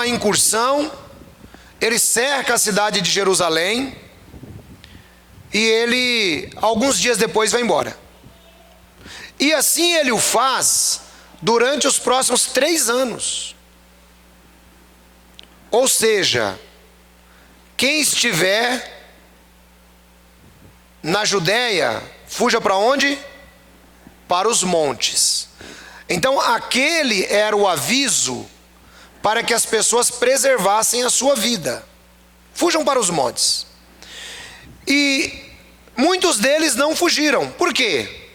uma incursão, ele cerca a cidade de Jerusalém e ele, alguns dias depois, vai embora. E assim ele o faz durante os próximos 3 anos. Ou seja, quem estiver na Judéia, fuja para onde? Para os montes. Então aquele era o aviso para que as pessoas preservassem a sua vida. Fujam para os montes. E muitos deles não fugiram. Por quê?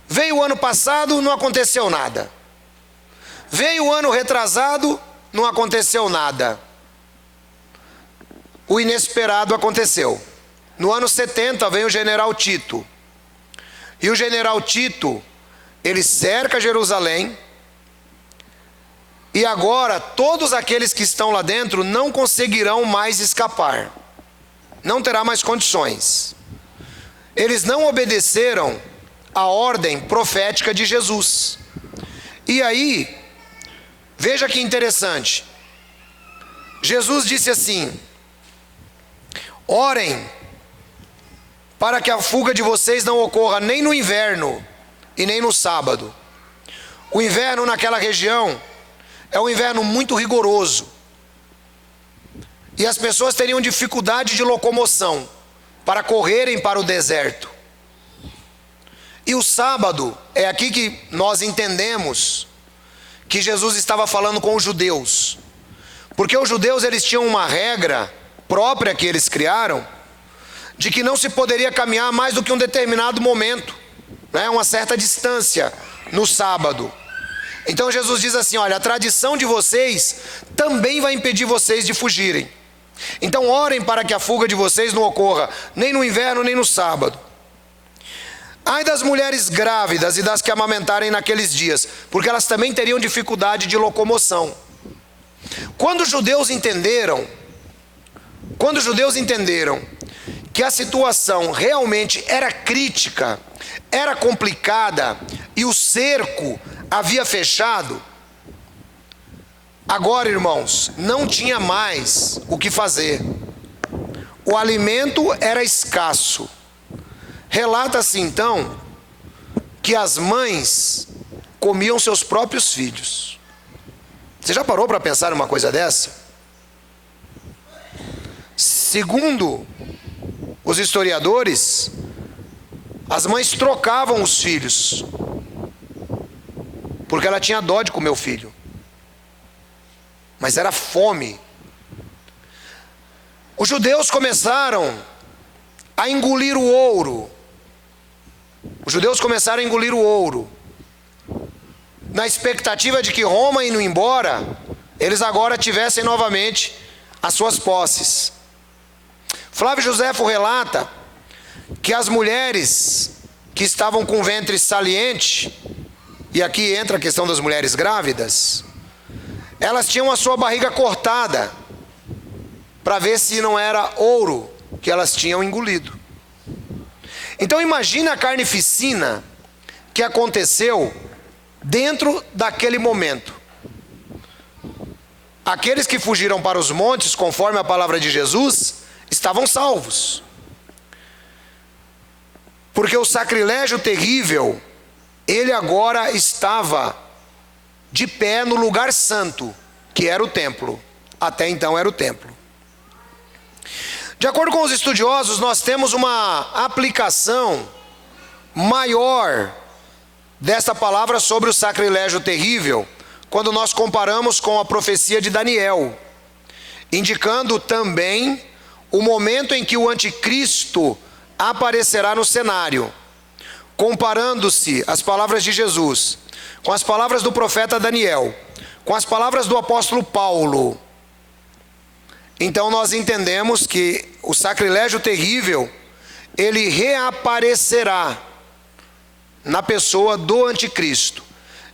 Veio o ano passado, não aconteceu nada. Veio o ano retrasado, não aconteceu nada. O inesperado aconteceu. No ano 70 vem o general Tito. E o general Tito, ele cerca Jerusalém. E agora todos aqueles que estão lá dentro não conseguirão mais escapar. Não terá mais condições. Eles não obedeceram a ordem profética de Jesus. E aí, veja que interessante. Jesus disse assim: orem para que a fuga de vocês não ocorra nem no inverno e nem no sábado. O inverno naquela região é um inverno muito rigoroso. E as pessoas teriam dificuldade de locomoção para correrem para o deserto. E o sábado, é aqui que nós entendemos que Jesus estava falando com os judeus. Porque os judeus, eles tinham uma regra própria que eles criaram, de que não se poderia caminhar mais do que um determinado momento, uma certa distância no sábado. Então Jesus diz assim: olha, a tradição de vocês também vai impedir vocês de fugirem. Então orem para que a fuga de vocês não ocorra nem no inverno nem no sábado. Ai das mulheres grávidas e das que amamentarem naqueles dias, porque elas também teriam dificuldade de locomoção. Quando os judeus entenderam que a situação realmente era crítica, era complicada e o cerco havia fechado, agora, irmãos, não tinha mais o que fazer. O alimento era escasso. Relata-se então que as mães comiam seus próprios filhos. Você já parou para pensar numa coisa dessa? Segundo os historiadores, as mães trocavam os filhos, porque ela tinha dó de comer o filho. Mas era fome. Os judeus começaram a engolir o ouro. Na expectativa de que Roma indo embora, eles agora tivessem novamente as suas posses. Flávio Joséfo relata que as mulheres que estavam com ventre saliente, e aqui entra a questão das mulheres grávidas, elas tinham a sua barriga cortada para ver se não era ouro que elas tinham engolido. Então imagina a carnificina que aconteceu dentro daquele momento. Aqueles que fugiram para os montes, conforme a palavra de Jesus, estavam salvos. Porque o sacrilégio terrível, ele agora estava de pé no lugar santo, que era o templo. Até então era o templo. De acordo com os estudiosos, nós temos uma aplicação maior desta palavra sobre o sacrilégio terrível, quando nós comparamos com a profecia de Daniel, indicando também o momento em que o anticristo aparecerá no cenário, comparando-se as palavras de Jesus com as palavras do profeta Daniel, com as palavras do apóstolo Paulo. Então nós entendemos que o sacrilégio terrível, ele reaparecerá na pessoa do anticristo.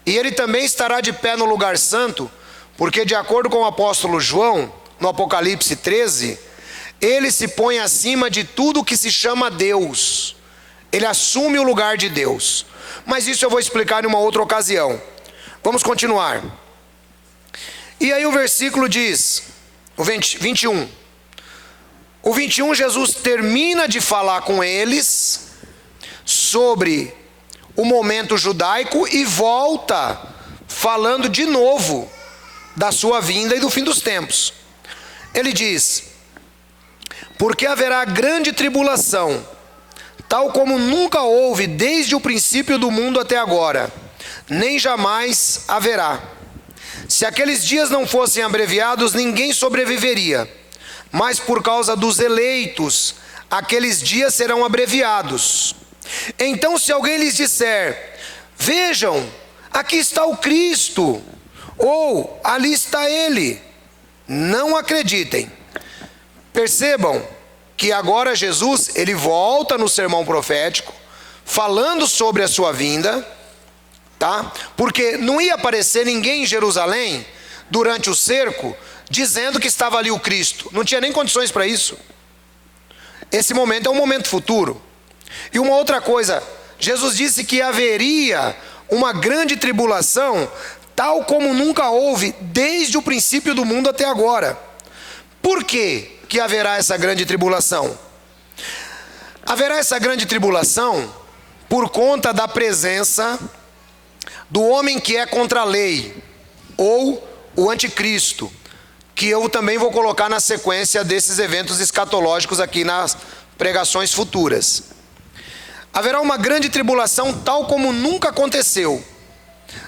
E ele também estará de pé no lugar santo, porque de acordo com o apóstolo João, no Apocalipse 13, ele se põe acima de tudo que se chama Deus. Ele assume o lugar de Deus. Mas isso eu vou explicar em uma outra ocasião. Vamos continuar. E aí o versículo diz, o 21. O 21, Jesus termina de falar com eles sobre o momento judaico e volta falando de novo da sua vinda e do fim dos tempos. Ele diz: porque haverá grande tribulação, tal como nunca houve desde o princípio do mundo até agora, nem jamais haverá. Se aqueles dias não fossem abreviados, ninguém sobreviveria. Mas por causa dos eleitos, aqueles dias serão abreviados. Então, se alguém lhes disser: vejam, aqui está o Cristo, ou ali está ele, não acreditem. Percebam que agora Jesus, ele volta no sermão profético, falando sobre a sua vinda, tá? Porque não ia aparecer ninguém em Jerusalém durante o cerco dizendo que estava ali o Cristo. Não tinha nem condições para isso. Esse momento é um momento futuro. E uma outra coisa, Jesus disse que haveria uma grande tribulação, tal como nunca houve desde o princípio do mundo até agora. Por quê que haverá essa grande tribulação? Haverá essa grande tribulação por conta da presença do homem que é contra a lei, ou o anticristo, que eu também vou colocar na sequência desses eventos escatológicos aqui nas pregações futuras. Haverá uma grande tribulação tal como nunca aconteceu,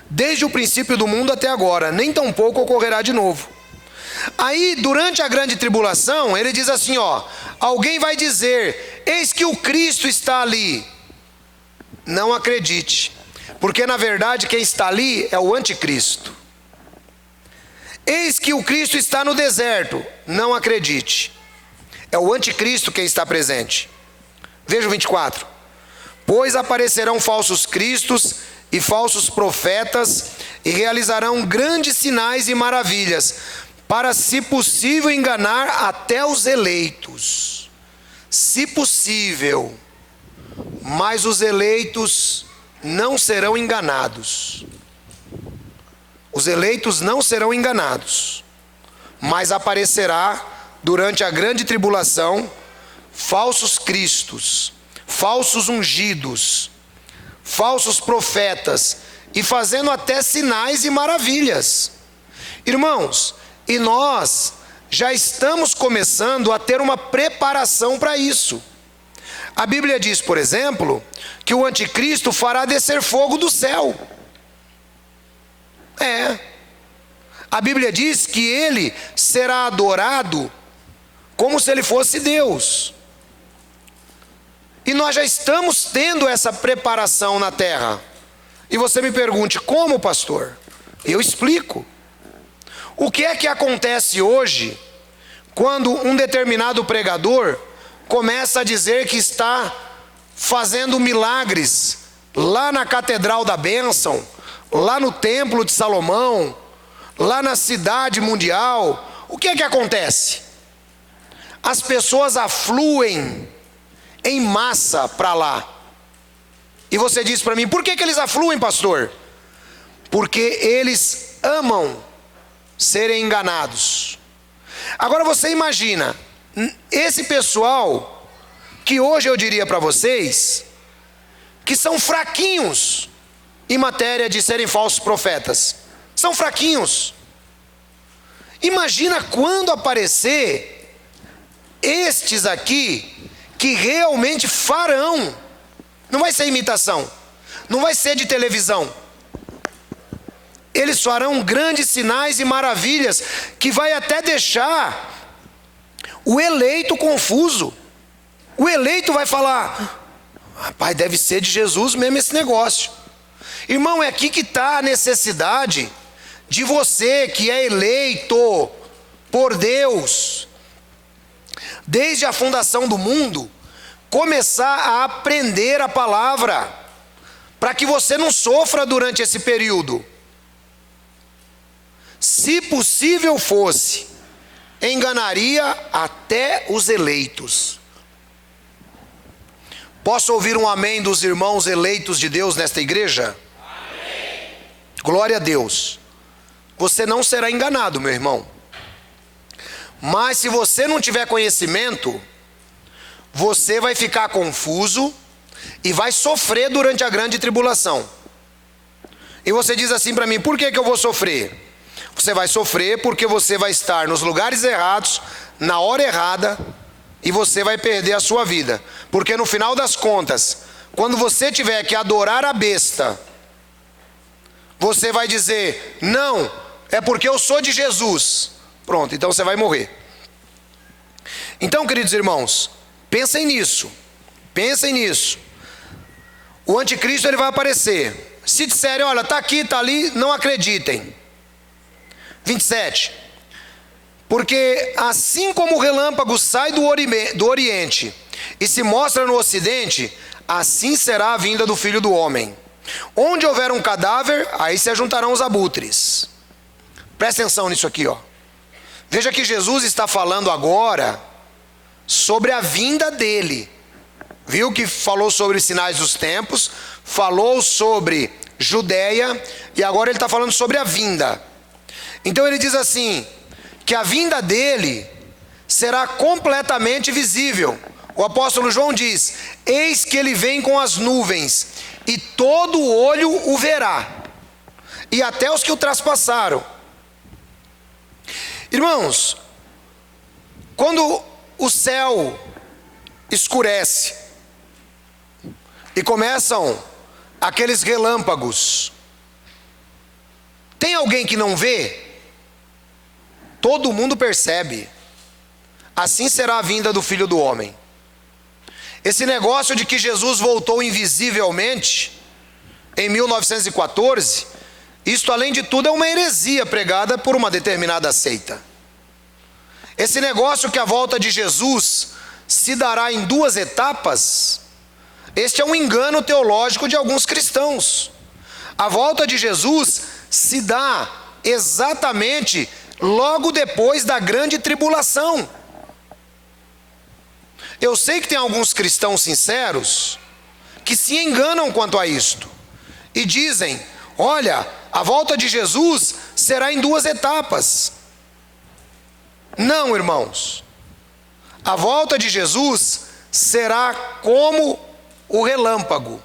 desde o princípio do mundo até agora, nem tampouco ocorrerá de novo. Aí, durante a grande tribulação, ele diz assim, ó: alguém vai dizer: eis que o Cristo está ali. Não acredite, porque na verdade quem está ali é o anticristo. Eis que o Cristo está no deserto. Não acredite, é o anticristo quem está presente. Veja o 24. Pois aparecerão falsos cristos e falsos profetas, e realizarão grandes sinais e maravilhas, para, se possível, enganar até os eleitos. Se possível, mas os eleitos não serão enganados. Os eleitos não serão enganados, mas aparecerá durante a grande tribulação falsos cristos, falsos ungidos, falsos profetas, e fazendo até sinais e maravilhas. Irmãos, e nós já estamos começando a ter uma preparação para isso. A Bíblia diz, por exemplo, que o anticristo fará descer fogo do céu. A Bíblia diz que ele será adorado como se ele fosse Deus. E nós já estamos tendo essa preparação na terra. E você me pergunte: como, pastor? Eu explico. O que é que acontece hoje quando um determinado pregador começa a dizer que está fazendo milagres lá na Catedral da Bênção, lá no Templo de Salomão, lá na Cidade Mundial? O que é que acontece? As pessoas afluem em massa para lá. E você diz para mim: por que eles afluem, pastor? Porque eles amam serem enganados. Agora você imagina, esse pessoal que hoje eu diria para vocês que são fraquinhos em matéria de serem falsos profetas. São fraquinhos. Imagina quando aparecer estes aqui que realmente farão. Não vai ser imitação, não vai ser de televisão. Eles farão grandes sinais e maravilhas que vai até deixar o eleito confuso. O eleito vai falar: rapaz, deve ser de Jesus mesmo esse negócio. Irmão, é aqui que está a necessidade de você que é eleito por Deus, desde a fundação do mundo, começar a aprender a palavra, para que você não sofra durante esse período. Se possível fosse, enganaria até os eleitos. Posso ouvir um amém dos irmãos eleitos de Deus nesta igreja? Amém. Glória a Deus. você não será enganado, meu irmão. Mas se você não tiver conhecimento, você vai ficar confuso e vai sofrer durante a grande tribulação. E você diz assim para mim: por que eu vou sofrer? Você vai sofrer porque você vai estar nos lugares errados, na hora errada, e você vai perder a sua vida. Porque no final das contas, quando você tiver que adorar a besta, você vai dizer: não, é porque eu sou de Jesus. Pronto, então você vai morrer. Então, queridos irmãos, pensem nisso. Pensem nisso. O anticristo ele vai aparecer. Se disserem: olha, está aqui, está ali, não acreditem. 27. Porque assim como o relâmpago sai do Oriente e se mostra no Ocidente, assim será a vinda do Filho do Homem. Onde houver um cadáver, aí se ajuntarão os abutres. Presta atenção nisso aqui, ó. Veja que Jesus está falando agora sobre a vinda dele. Viu que falou sobre os sinais dos tempos, falou sobre Judeia, e agora ele está falando sobre a vinda. Então ele diz assim, que a vinda dele será completamente visível. O apóstolo João diz: eis que ele vem com as nuvens, e todo olho o verá, e até os que o traspassaram. Irmãos, quando o céu escurece e começam aqueles relâmpagos, tem alguém que não vê? Todo mundo percebe. Assim será a vinda do Filho do Homem. Esse negócio de que Jesus voltou invisivelmente em 1914, isto além de tudo é uma heresia pregada por uma determinada seita. Esse negócio que a volta de Jesus se dará em 2 etapas, este é um engano teológico de alguns cristãos. A volta de Jesus se dá exatamente logo depois da grande tribulação. Eu sei que tem alguns cristãos sinceros que se enganam quanto a isto e dizem: olha, a volta de Jesus será em 2 etapas. Não, irmãos. A volta de Jesus será como o relâmpago.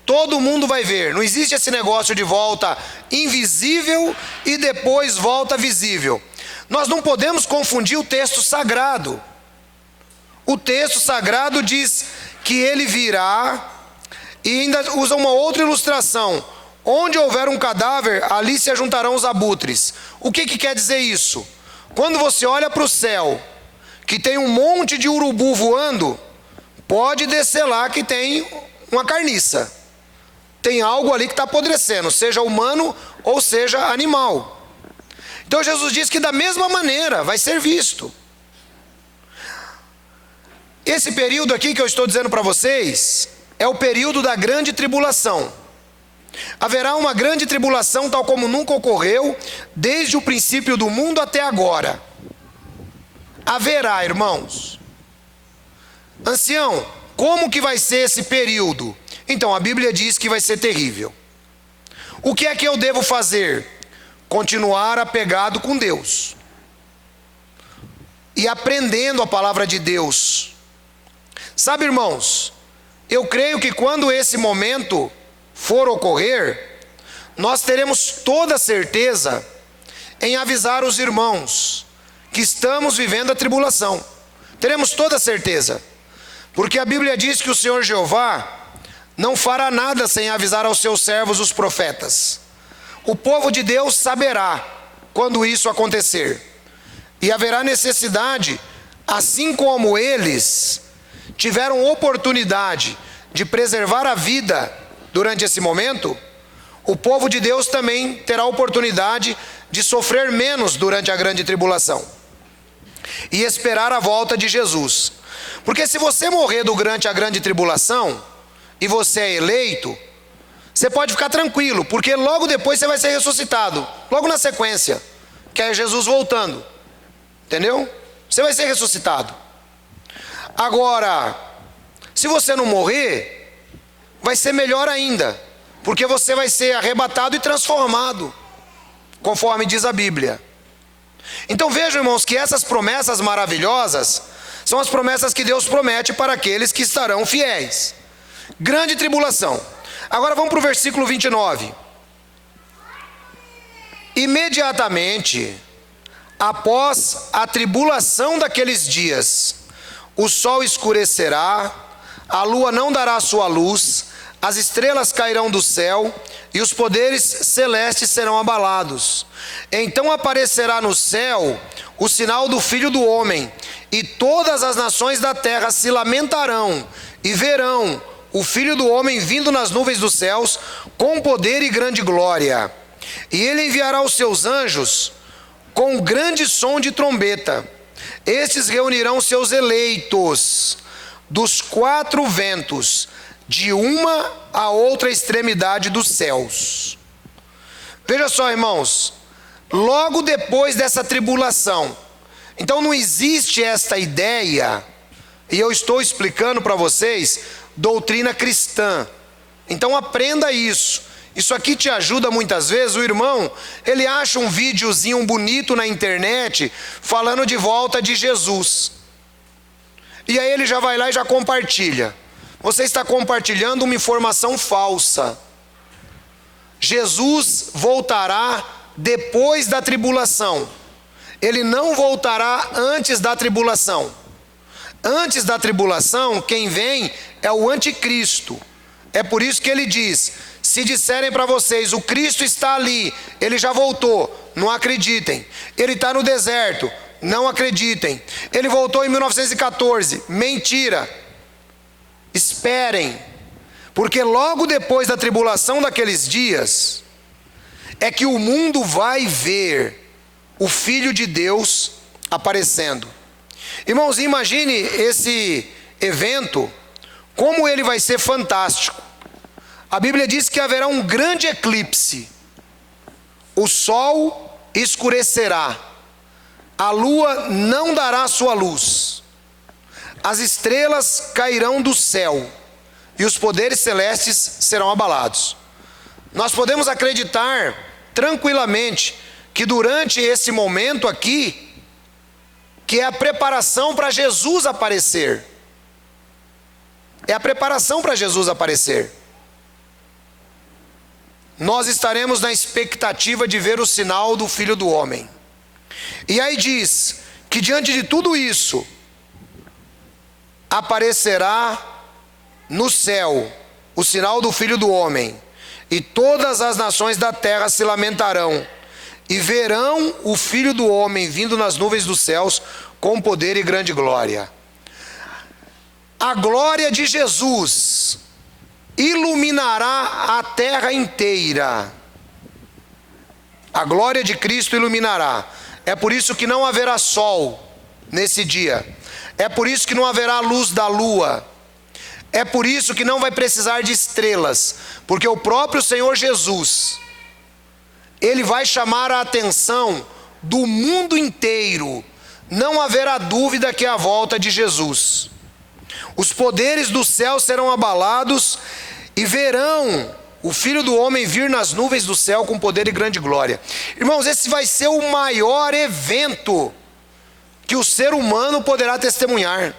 Todo mundo vai ver. Não existe esse negócio de volta invisível e depois volta visível. Nós não podemos confundir o texto sagrado. O texto sagrado diz que ele virá, e ainda usa uma outra ilustração: onde houver um cadáver, ali se ajuntarão os abutres. O que quer dizer isso? Quando você olha para o céu, que tem um monte de urubu voando, pode descer lá que tem uma carniça. Tem algo ali que está apodrecendo, seja humano ou seja animal. Então Jesus diz que da mesma maneira vai ser visto. Esse período aqui que eu estou dizendo para vocês é o período da grande tribulação. Haverá uma grande tribulação tal como nunca ocorreu desde o princípio do mundo até agora. Haverá, irmãos. Ancião, como que vai ser esse período? Então, a Bíblia diz que vai ser terrível. O que é que eu devo fazer? Continuar apegado com Deus e aprendendo a palavra de Deus. Sabe, irmãos, eu creio que quando esse momento for ocorrer, nós teremos toda a certeza em avisar os irmãos que estamos vivendo a tribulação. Teremos toda a certeza, porque a Bíblia diz que o Senhor Jeová não fará nada sem avisar aos seus servos os profetas. O povo de Deus saberá quando isso acontecer, e haverá necessidade, assim como eles tiveram oportunidade de preservar a vida durante esse momento, o povo de Deus também terá oportunidade de sofrer menos durante a grande tribulação e esperar a volta de Jesus. Porque se você morrer durante a grande tribulação e você é eleito, você pode ficar tranquilo, porque logo depois você vai ser ressuscitado, logo na sequência, que é Jesus voltando, entendeu? Você vai ser ressuscitado. Agora, se você não morrer, vai ser melhor ainda, porque você vai ser arrebatado e transformado. conforme diz a Bíblia. Então vejam, irmãos, que essas promessas maravilhosas são as promessas que Deus promete para aqueles que estarão fiéis. Grande tribulação. Agora vamos para o versículo 29. Imediatamente após a tribulação daqueles dias, o sol escurecerá, a lua não dará sua luz, as estrelas cairão do céu e os poderes celestes serão abalados. Então aparecerá no céu o sinal do Filho do Homem, e todas as nações da terra se lamentarão e verão o Filho do Homem vindo nas nuvens dos céus com poder e grande glória. E ele enviará os seus anjos com grande som de trombeta. Estes reunirão seus eleitos dos quatro ventos, de uma a outra extremidade dos céus. Veja só, irmãos, logo depois dessa tribulação, então não existe esta ideia, e eu estou explicando para vocês, doutrina cristã. Então aprenda isso. Isso aqui te ajuda muitas vezes. O irmão, ele acha um videozinho bonito na internet, falando de volta de Jesus. E aí ele já vai lá e já compartilha. Você está compartilhando uma informação falsa. Jesus voltará depois da tribulação. Ele não voltará antes da tribulação. Antes da tribulação, quem vem é o anticristo. É por isso que ele diz: se disserem para vocês, o Cristo está ali, ele já voltou, não acreditem. Ele está no deserto, não acreditem. Ele voltou em 1914, mentira. Esperem, porque logo depois da tribulação daqueles dias, é que o mundo vai ver o Filho de Deus aparecendo. Irmãos, imagine esse evento, como ele vai ser fantástico. A Bíblia diz que haverá um grande eclipse. O sol escurecerá, a lua não dará sua luz, as estrelas cairão do céu e os poderes celestes serão abalados. Nós podemos acreditar tranquilamente que durante esse momento aqui, que é a preparação para Jesus aparecer. É a preparação para Jesus aparecer. Nós estaremos na expectativa de ver o sinal do Filho do Homem. E aí diz que diante de tudo isso, aparecerá no céu o sinal do Filho do Homem, e todas as nações da terra se lamentarão, e verão o Filho do Homem vindo nas nuvens dos céus com poder e grande glória. A glória de Jesus iluminará a terra inteira. A glória de Cristo iluminará. É por isso que não haverá sol nesse dia. É por isso que não haverá luz da lua. É por isso que não vai precisar de estrelas, porque o próprio Senhor Jesus, ele vai chamar a atenção do mundo inteiro. Não haverá dúvida que é a volta de Jesus. Os poderes do céu serão abalados e verão o Filho do Homem vir nas nuvens do céu com poder e grande glória. Irmãos, esse vai ser o maior evento que o ser humano poderá testemunhar.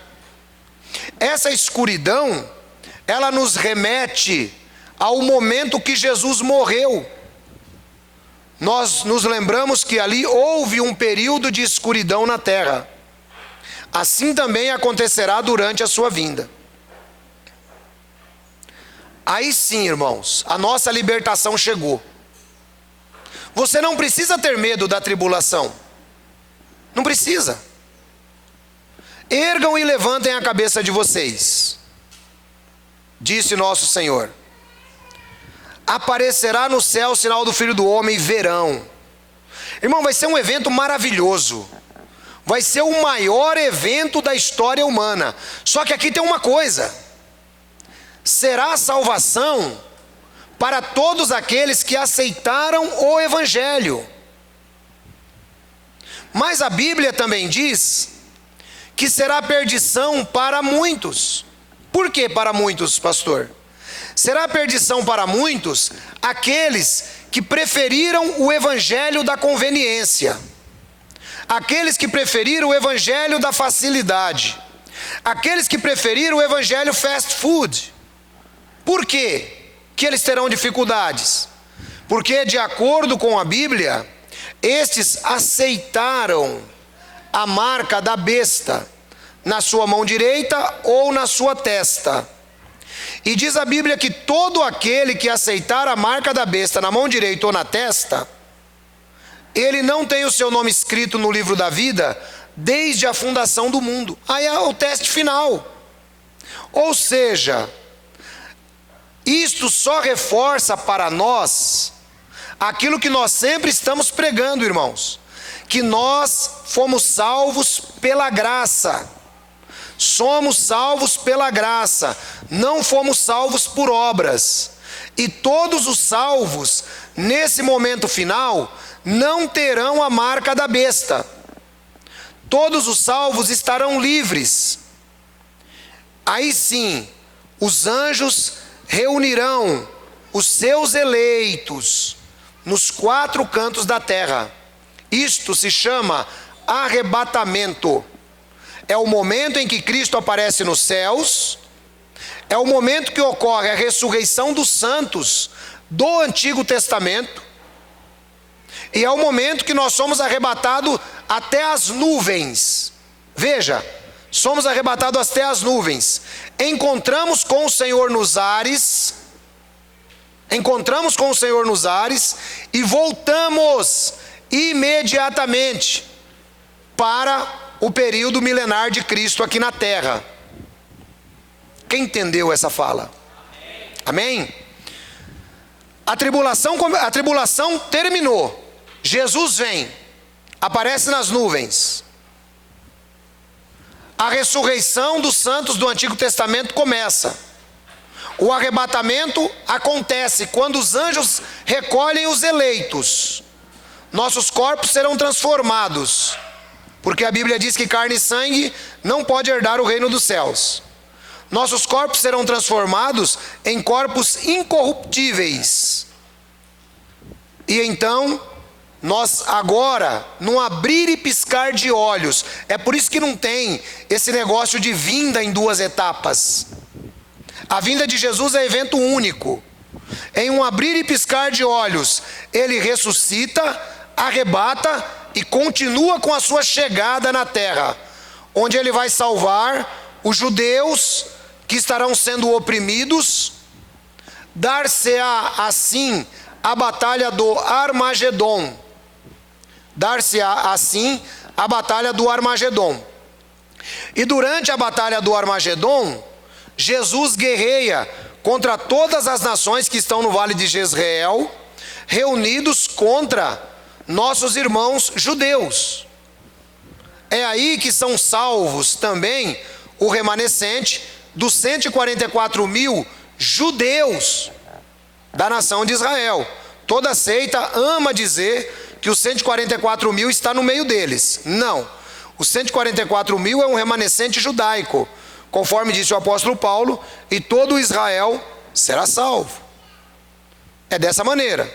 Essa escuridão, ela nos remete ao momento que Jesus morreu. Nós nos lembramos que ali houve um período de escuridão na terra. Assim também acontecerá durante a sua vinda. Aí sim, irmãos, a nossa libertação chegou. Você não precisa ter medo da tribulação. Não precisa. Ergam e levantem a cabeça de vocês, disse nosso Senhor. Aparecerá no céu o sinal do Filho do Homem e verão. Irmão, vai ser um evento maravilhoso. Vai ser o maior evento da história humana. Só que aqui tem uma coisa: será a salvação para todos aqueles que aceitaram o Evangelho. Mas a Bíblia também diz que será perdição para muitos. Por que para muitos, pastor? Será perdição para muitos aqueles que preferiram o evangelho da conveniência, aqueles que preferiram o evangelho da facilidade, aqueles que preferiram o evangelho fast food. Por quê que eles terão dificuldades? Porque, de acordo com a Bíblia, estes aceitaram a marca da besta na sua mão direita ou na sua testa. E diz a Bíblia que todo aquele que aceitar a marca da besta na mão direita ou na testa, ele não tem o seu nome escrito no livro da vida desde a fundação do mundo. Aí é o teste final. Ou seja, isto só reforça para nós aquilo que nós sempre estamos pregando, irmãos, que nós fomos salvos pela graça. Somos salvos pela graça, não fomos salvos por obras. E todos os salvos, nesse momento final, não terão a marca da besta. Todos os salvos estarão livres. Aí sim, os anjos reunirão os seus eleitos nos 4 cantos da terra. Isto se chama arrebatamento. É o momento em que Cristo aparece nos céus, é o momento que ocorre a ressurreição dos santos do Antigo Testamento, e é o momento que nós somos arrebatados até as nuvens. Veja, somos arrebatados até as nuvens, encontramos com o Senhor nos ares, e voltamos imediatamente para o período milenar de Cristo aqui na terra. Quem entendeu essa fala? Amém? A tribulação terminou. Jesus vem, aparece nas nuvens. A ressurreição dos santos do Antigo Testamento começa. O arrebatamento acontece quando os anjos recolhem os eleitos. Nossos corpos serão transformados, porque a Bíblia diz que carne e sangue não pode herdar o reino dos céus. Nossos corpos serão transformados em corpos incorruptíveis. E então, nós agora, num abrir e piscar de olhos, é por isso que não tem esse negócio de vinda em 2 etapas. A vinda de Jesus é evento único. Em um abrir e piscar de olhos, ele ressuscita, arrebata e continua com a sua chegada na terra, onde ele vai salvar os judeus que estarão sendo oprimidos. Dar-se-á assim a batalha do Armagedon. Dar-se-á assim a batalha do Armagedon. E durante a batalha do Armagedon, Jesus guerreia contra todas as nações que estão no vale de Jezreel, reunidos contra nossos irmãos judeus. É aí que são salvos também o remanescente dos 144.000 judeus da nação de Israel. Toda seita ama dizer que os 144.000 está no meio deles. Não, os 144.000 é um remanescente judaico, conforme disse o apóstolo Paulo, e todo Israel será salvo. É dessa maneira.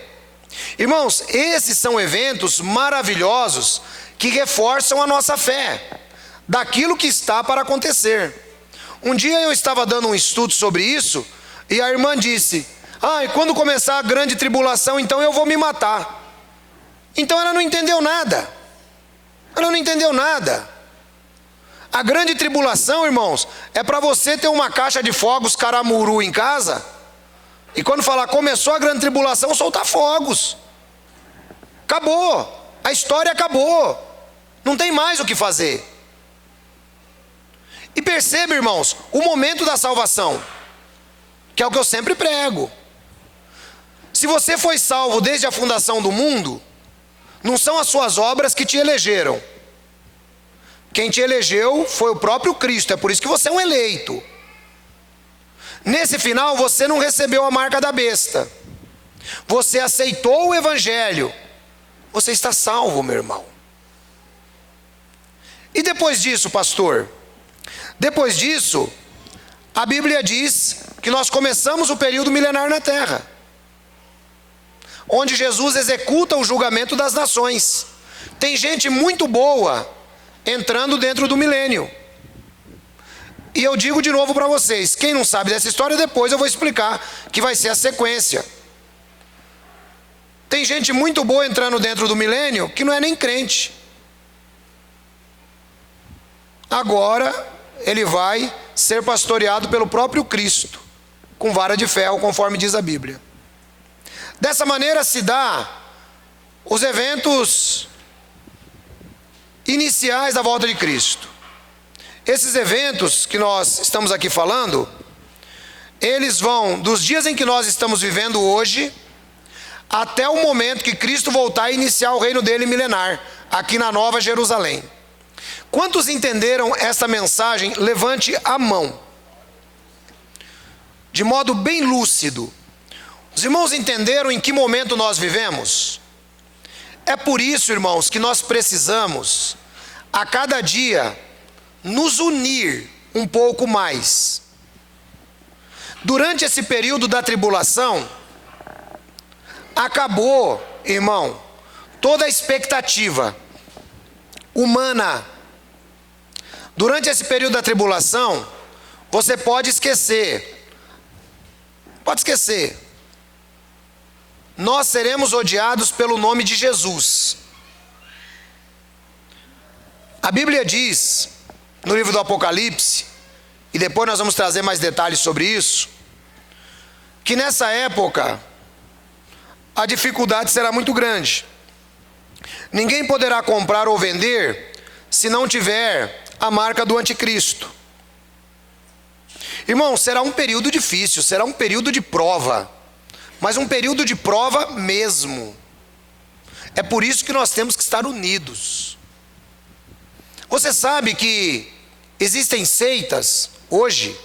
Irmãos, esses são eventos maravilhosos que reforçam a nossa fé daquilo que está para acontecer. Um dia eu estava dando um estudo sobre isso, e a irmã disse: quando começar a grande tribulação, então eu vou me matar. Então ela não entendeu nada. A grande tribulação, irmãos, é para você ter uma caixa de fogos caramuru em casa, e quando falar começou a grande tribulação, soltar fogos. Acabou, a história acabou, não tem mais o que fazer. E perceba, irmãos, o momento da salvação, que é o que eu sempre prego. Se você foi salvo desde a fundação do mundo, não são as suas obras que te elegeram. Quem te elegeu foi o próprio Cristo, é por isso que você é um eleito. Nesse final, você não recebeu a marca da besta. Você aceitou o evangelho. Você está salvo, meu irmão. E depois disso, pastor? Depois disso, a Bíblia diz que nós começamos o período milenar na terra. onde Jesus executa o julgamento das nações. Tem gente muito boa entrando dentro do milênio. E eu digo de novo para vocês, quem não sabe dessa história, depois eu vou explicar que vai ser a sequência. Tem gente muito boa entrando dentro do milênio que não é nem crente. Agora ele vai ser pastoreado pelo próprio Cristo, com vara de ferro, conforme diz a Bíblia. Dessa maneira se dá os eventos iniciais da volta de Cristo. Esses eventos que nós estamos aqui falando, eles vão dos dias em que nós estamos vivendo hoje, até o momento que Cristo voltar e iniciar o reino dele milenar, aqui na Nova Jerusalém. Quantos entenderam essa mensagem? Levante a mão. De modo bem lúcido. Os irmãos entenderam em que momento nós vivemos? É por isso, irmãos, que nós precisamos, a cada dia, nos unir um pouco mais. Durante esse período da tribulação, acabou, irmão, toda a expectativa humana. Durante esse período da tribulação, você pode esquecer. Nós seremos odiados pelo nome de Jesus. A Bíblia diz, no livro do Apocalipse, e depois nós vamos trazer mais detalhes sobre isso, que nessa época a dificuldade será muito grande. Ninguém poderá comprar ou vender se não tiver a marca do anticristo. Irmão, será um período difícil, será um período de prova, mas um período de prova mesmo. É por isso que nós temos que estar unidos. Você sabe que existem seitas hoje,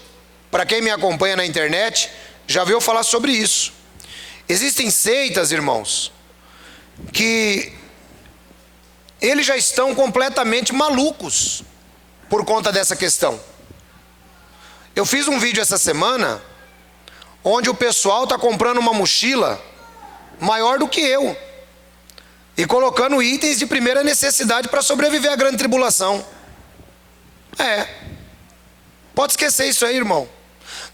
para quem me acompanha na internet, já viu falar sobre isso. Existem seitas, irmãos, que eles já estão completamente malucos por conta dessa questão. Eu fiz um vídeo essa semana, onde o pessoal está comprando uma mochila maior do que eu, e colocando itens de primeira necessidade para sobreviver à grande tribulação. Pode esquecer isso aí, irmão.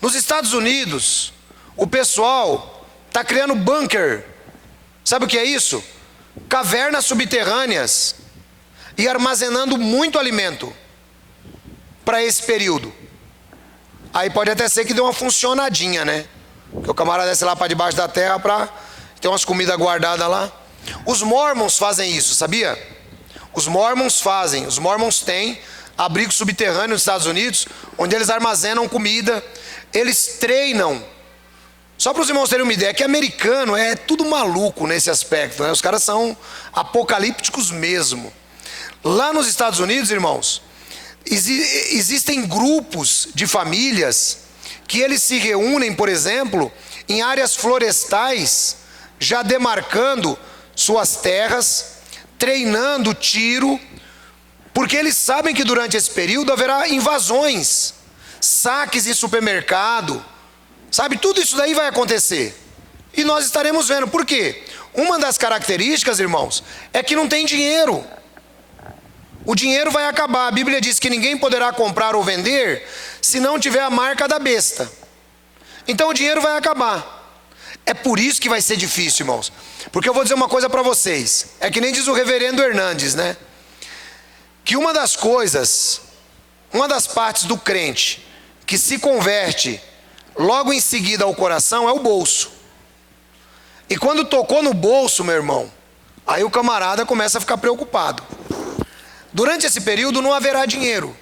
Nos Estados Unidos, o pessoal está criando bunker. Sabe o que é isso? Cavernas subterrâneas, e armazenando muito alimento para esse período. Aí pode até ser que dê uma funcionadinha, né? Que o camarada desce lá para debaixo da terra para ter umas comidas guardadas lá. Os mormons fazem isso, sabia? Os mormons têm abrigo subterrâneo nos Estados Unidos, onde eles armazenam comida, eles treinam. Só para os irmãos terem uma ideia, que americano é tudo maluco nesse aspecto, né? Os caras são apocalípticos mesmo. Lá nos Estados Unidos, irmãos, existem grupos de famílias que eles se reúnem, por exemplo, em áreas florestais, já demarcando suas terras, treinando tiro, porque eles sabem que durante esse período haverá invasões, saques em supermercado, sabe? Tudo isso daí vai acontecer. E nós estaremos vendo. Por quê? Uma das características, irmãos, é que não tem dinheiro. O dinheiro vai acabar. A Bíblia diz que ninguém poderá comprar ou vender se não tiver a marca da besta. Então o dinheiro vai acabar. É por isso que vai ser difícil, irmãos. Porque eu vou dizer uma coisa para vocês. É que nem diz o reverendo Hernandes, né? Que uma das partes do crente que se converte logo em seguida ao coração é o bolso. E quando tocou no bolso, meu irmão, aí o camarada começa a ficar preocupado. Durante esse período não haverá dinheiro.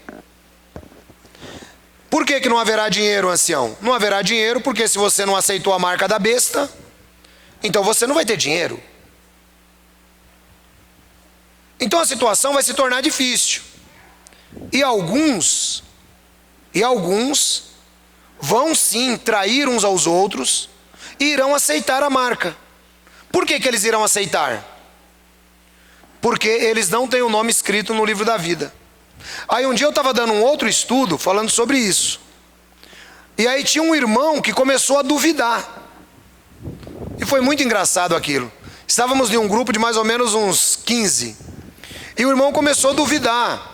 Por que não haverá dinheiro, ancião? Não haverá dinheiro porque se você não aceitou a marca da besta, então você não vai ter dinheiro. Então a situação vai se tornar difícil. E alguns vão sim trair uns aos outros e irão aceitar a marca. Por que eles irão aceitar? Porque eles não têm o nome escrito no livro da vida. Aí um dia eu estava dando um outro estudo falando sobre isso. E aí tinha um irmão que começou a duvidar. E foi muito engraçado aquilo. Estávamos em um grupo de mais ou menos uns 15. E o irmão começou a duvidar.